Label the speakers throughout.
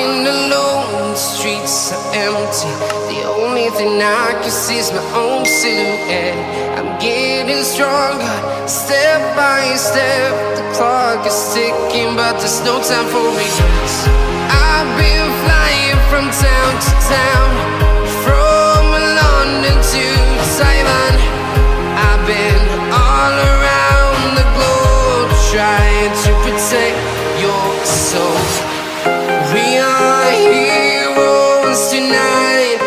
Speaker 1: walking alone, the streets are empty. The only thing I can see is my own silhouette. I'm getting stronger, step by step. The clock is ticking, but there's no time for regrets. I've been flying from town to town, from London to Taiwan. I've been all around the globe, trying to protect your soul. We are heroes tonight.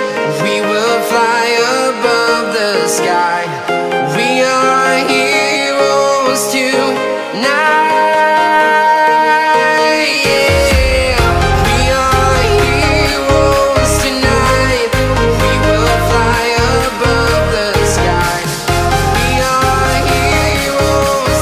Speaker 1: We will fly above the sky. We are heroes tonight. Yeah. We are heroes tonight. We will fly above the sky. We are heroes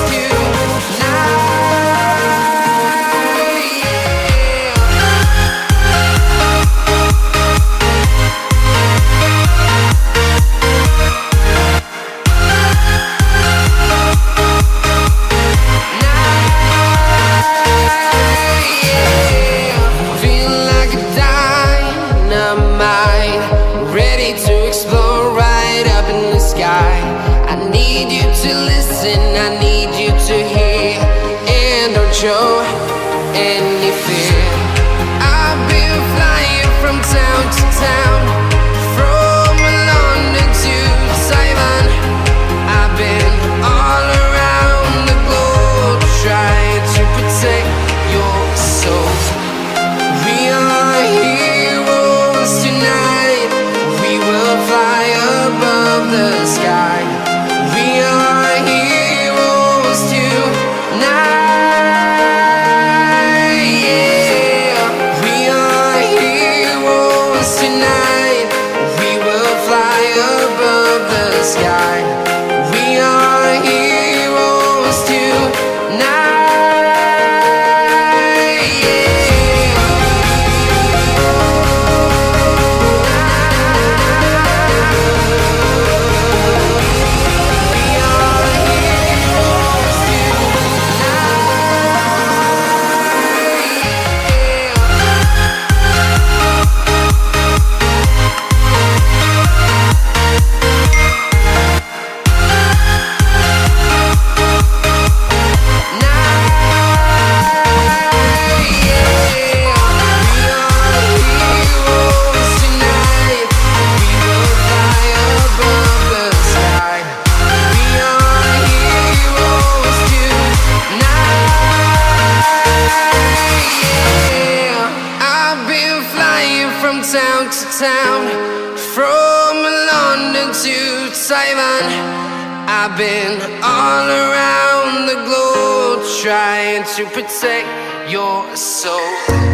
Speaker 1: show any fear. I've been flying from town to town, from London to Taiwan. I've been all around the globe, trying to protect your soul. We are heroes tonight. We will fly above the sky. We are heroes tonight. Town to town, from London to Taiwan. I've been all around the globe, trying to protect your soul.